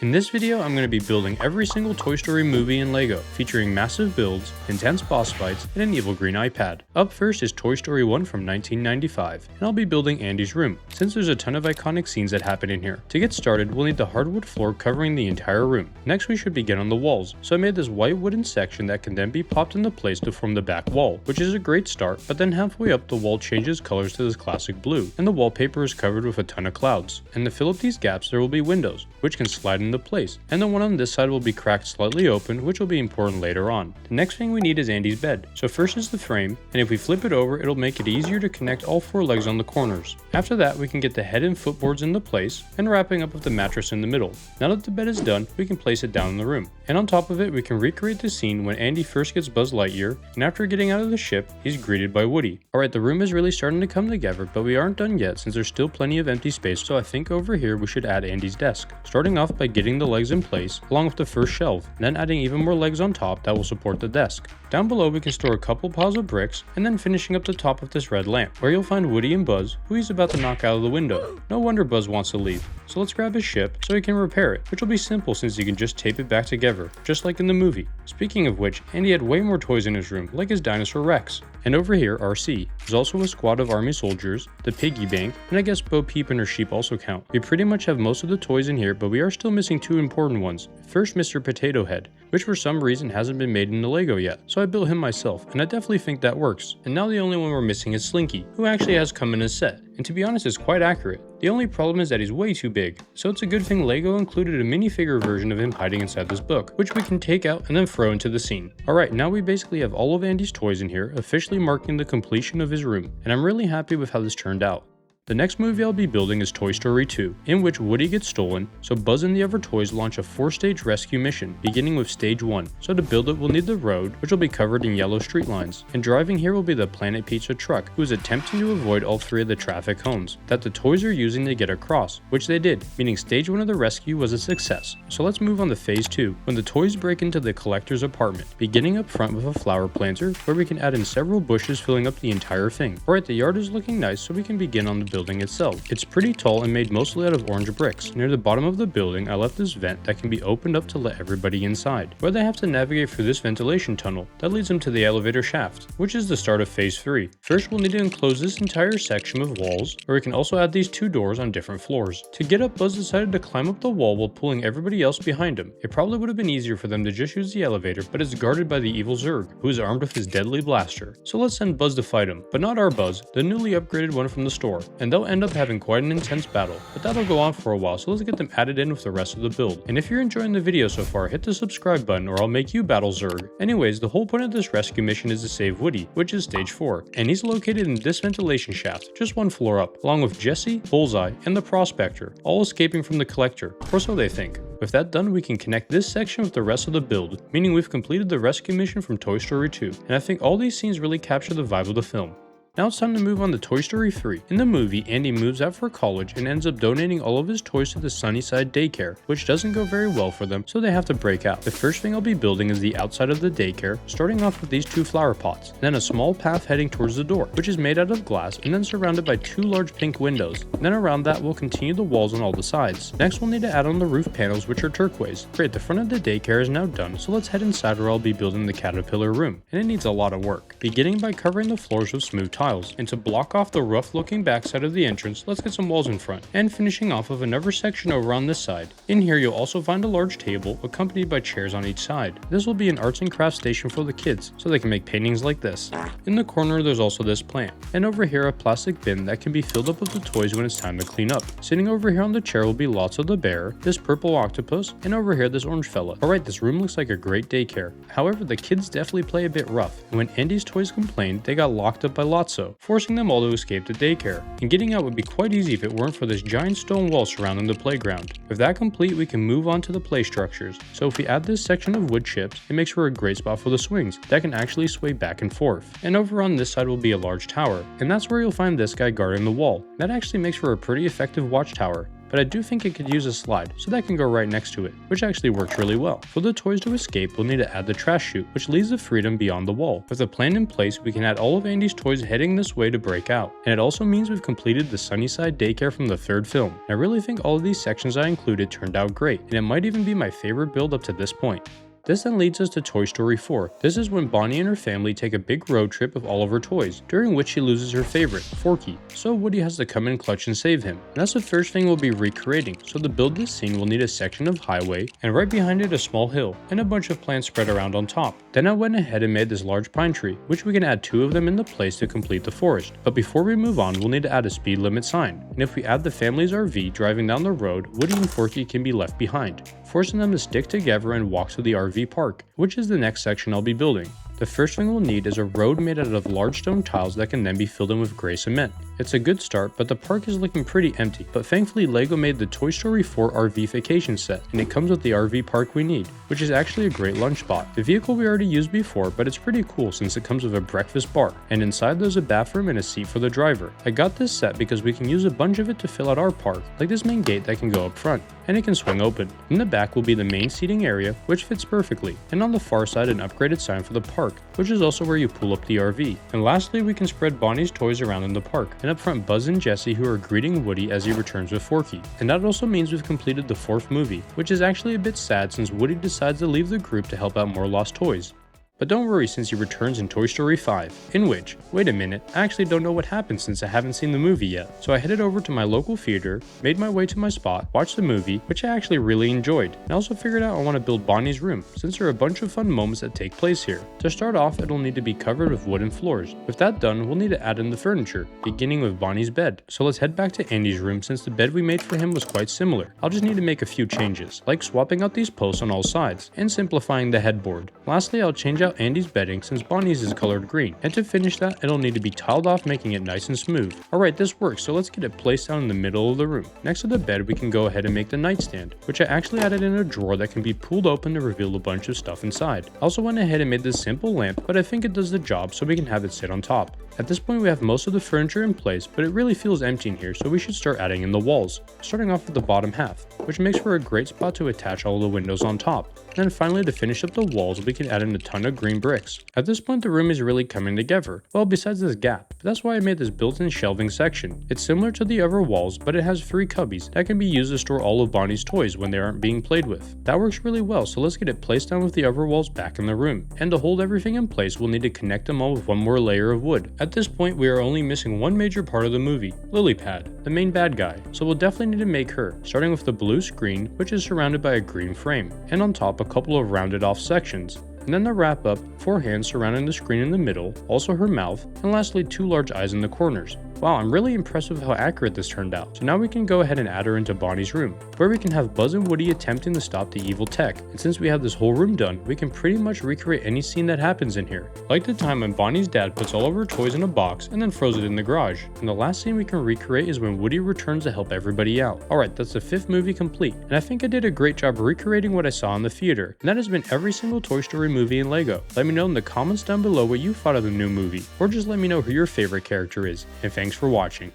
In this video, I'm going to be building every single Toy Story movie in LEGO, featuring massive builds, intense boss fights, and an evil green iPad. Up first is Toy Story 1 from 1995, and I'll be building Andy's room, since there's a ton of iconic scenes that happen in here. To get started, we'll need the hardwood floor covering the entire room. Next, we should begin on the walls, so I made this white wooden section that can then be popped into place to form the back wall, which is a great start, but then halfway up the wall changes colors to this classic blue, and the wallpaper is covered with a ton of clouds. And to fill up these gaps, there will be windows, which can slide into place, and the one on this side will be cracked slightly open, which will be important later on. The next thing we need is Andy's bed. So first is the frame, and if we flip it over, it'll make it easier to connect all four legs on the corners. After that, we can get the head and footboards into place, and wrapping up with the mattress in the middle. Now that the bed is done, we can place it down in the room. And on top of it, we can recreate the scene when Andy first gets Buzz Lightyear, and after getting out of the ship, he's greeted by Woody. Alright, the room is really starting to come together, but we aren't done yet since there's still plenty of empty space, so I think over here we should add Andy's desk. Starting off by getting the legs in place, along with the first shelf, and then adding even more legs on top that will support the desk. Down below we can store a couple piles of bricks, and then finishing up the top of this red lamp, where you'll find Woody and Buzz, who he's about to knock out of the window. No wonder Buzz wants to leave, so let's grab his ship so he can repair it, which will be simple since you can just tape it back together, just like in the movie. Speaking of which, Andy had way more toys in his room, like his dinosaur Rex. And over here, RC. There's also a squad of army soldiers, the piggy bank, and I guess Bo Peep and her sheep also count. We pretty much have most of the toys in here, but we are still missing two important ones. First, Mr. Potato Head, which for some reason hasn't been made into LEGO yet, so I built him myself, and I definitely think that works. And now the only one we're missing is Slinky, who actually has come in his set, and to be honest is quite accurate. The only problem is that he's way too big, so it's a good thing LEGO included a minifigure version of him hiding inside this book, which we can take out and then throw into the scene. Alright, now we basically have all of Andy's toys in here, officially marking the completion of his room, and I'm really happy with how this turned out. The next movie I'll be building is Toy Story 2, in which Woody gets stolen, so Buzz and the other toys launch a 4-stage rescue mission, beginning with stage 1. So to build it, we'll need the road, which will be covered in yellow street lines, and driving here will be the Planet Pizza truck, who is attempting to avoid all three of the traffic cones that the toys are using to get across, which they did, meaning stage 1 of the rescue was a success. So let's move on to phase 2, when the toys break into the collector's apartment, beginning up front with a flower planter, where we can add in several bushes filling up the entire thing. Alright, the yard is looking nice, so we can begin on the building itself. It's pretty tall and made mostly out of orange bricks. Near the bottom of the building, I left this vent that can be opened up to let everybody inside, where they have to navigate through this ventilation tunnel that leads them to the elevator shaft, which is the start of phase 3. First, we'll need to enclose this entire section with walls, where we can also add these two doors on different floors. To get up, Buzz decided to climb up the wall while pulling everybody else behind him. It probably would have been easier for them to just use the elevator, but it's guarded by the evil Zurg, who is armed with his deadly blaster. So let's send Buzz to fight him, but not our Buzz, the newly upgraded one from the store, and they'll end up having quite an intense battle, but that'll go on for a while, so let's get them added in with the rest of the build. And if you're enjoying the video so far, hit the subscribe button or I'll make you battle Zurg. Anyways, the whole point of this rescue mission is to save Woody, which is stage 4, and he's located in this ventilation shaft, just one floor up, along with Jessie, Bullseye, and the Prospector, all escaping from the collector, or so they think. With that done, we can connect this section with the rest of the build, meaning we've completed the rescue mission from Toy Story 2, and I think all these scenes really capture the vibe of the film. Now it's time to move on to Toy Story 3. In the movie, Andy moves out for college and ends up donating all of his toys to the Sunnyside daycare, which doesn't go very well for them, so they have to break out. The first thing I'll be building is the outside of the daycare, starting off with these two flower pots, then a small path heading towards the door, which is made out of glass and then surrounded by two large pink windows. Then around that we'll continue the walls on all the sides. Next we'll need to add on the roof panels, which are turquoise. Great, the front of the daycare is now done, so let's head inside where I'll be building the caterpillar room, and it needs a lot of work, beginning by covering the floors with smooth tiles. And to block off the rough looking backside of the entrance, let's get some walls in front, and finishing off with another section over on this side. In here you'll also find a large table accompanied by chairs on each side. This will be an arts and crafts station for the kids, so they can make paintings like this. In the corner there's also this plant, and over here a plastic bin that can be filled up with the toys when it's time to clean up. Sitting over here on the chair will be Lotso the bear, this purple octopus, and over here this orange fella. Alright, this room looks like a great daycare. However, the kids definitely play a bit rough, and when Andy's toys complained, they got locked up by Lotso, forcing them all to escape the daycare. And getting out would be quite easy if it weren't for this giant stone wall surrounding the playground. With that complete, we can move on to the play structures. So if we add this section of wood chips, it makes for a great spot for the swings that can actually sway back and forth. And over on this side will be a large tower, and that's where you'll find this guy guarding the wall. That actually makes for a pretty effective watchtower. but I do think it could use a slide, so that can go right next to it, which actually works really well. For the toys to escape, we'll need to add the trash chute, which leaves the freedom beyond the wall. With a plan in place, we can add all of Andy's toys heading this way to break out, and it also means we've completed the Sunnyside daycare from the third film. And I really think all of these sections I included turned out great, and it might even be my favorite build up to this point. This then leads us to Toy Story 4. This is when Bonnie and her family take a big road trip of all of her toys, during which she loses her favorite, Forky. So Woody has to come in clutch and save him. And that's the first thing we'll be recreating, so to build this scene we'll need a section of highway, and right behind it a small hill, and a bunch of plants spread around on top. Then I went ahead and made this large pine tree, which we can add 2 of them in the place to complete the forest. But before we move on, we'll need to add a speed limit sign. And if we add the family's RV driving down the road, Woody and Forky can be left behind, forcing them to stick together and walk to the RV park, which is the next section I'll be building. The first thing we'll need is a road made out of large stone tiles that can then be filled in with gray cement. It's a good start, but the park is looking pretty empty. But thankfully LEGO made the Toy Story 4 RV vacation set, and it comes with the RV park we need, which is actually a great lunch spot. The vehicle we already used before, but it's pretty cool since it comes with a breakfast bar, and inside there's a bathroom and a seat for the driver. I got this set because we can use a bunch of it to fill out our park, like this main gate that can go up front, and it can swing open. In the back will be the main seating area, which fits perfectly, and on the far side an upgraded sign for the park, which is also where you pull up the RV. And lastly, we can spread Bonnie's toys around in the park, and up front Buzz and Jessie, who are greeting Woody as he returns with Forky. And that also means we've completed the 4th movie, which is actually a bit sad since Woody decides to leave the group to help out more lost toys. But don't worry since he returns in Toy Story 5, in which, wait a minute, I actually don't know what happened since I haven't seen the movie yet. So I headed over to my local theater, made my way to my spot, watched the movie, which I actually really enjoyed. And I also figured out I want to build Bonnie's room, since there are a bunch of fun moments that take place here. To start off, it'll need to be covered with wooden floors. With that done, we'll need to add in the furniture, beginning with Bonnie's bed. So let's head back to Andy's room since the bed we made for him was quite similar. I'll just need to make a few changes, like swapping out these posts on all sides, and simplifying the headboard. Lastly, I'll change out Andy's bedding since Bonnie's is colored green, and to finish that, it'll need to be tiled off, making it nice and smooth. Alright, this works, so let's get it placed down in the middle of the room. Next to the bed, we can go ahead and make the nightstand, which I actually added in a drawer that can be pulled open to reveal a bunch of stuff inside. I also went ahead and made this simple lamp, but I think it does the job so we can have it sit on top. At this point we have most of the furniture in place, but it really feels empty in here, so we should start adding in the walls, starting off with the bottom half, which makes for a great spot to attach all the windows on top. And then finally, to finish up the walls, we can add in a ton of green bricks. At this point the room is really coming together, well besides this gap, but that's why I made this built-in shelving section. It's similar to the other walls, but it has 3 cubbies that can be used to store all of Bonnie's toys when they aren't being played with. That works really well, so let's get it placed down with the other walls back in the room. And to hold everything in place, we'll need to connect them all with one more layer of wood. At this point we are only missing one major part of the movie, Lilypad, the main bad guy, so we'll definitely need to make her, starting with the blue screen, which is surrounded by a green frame, and on top a couple of rounded off sections. And then to wrap up, 4 hands surrounding the screen in the middle, also her mouth, and lastly 2 large eyes in the corners. Wow, I'm really impressed with how accurate this turned out. So now we can go ahead and add her into Bonnie's room, where we can have Buzz and Woody attempting to stop the evil tech. And since we have this whole room done, we can pretty much recreate any scene that happens in here. Like the time when Bonnie's dad puts all of her toys in a box and then throws it in the garage. And the last scene we can recreate is when Woody returns to help everybody out. Alright, that's the 5th movie complete, and I think I did a great job recreating what I saw in the theater. And that has been every single Toy Story movie in LEGO. Let me know in the comments down below what you thought of the new movie, or just let me know who your favorite character is. And thanks for watching.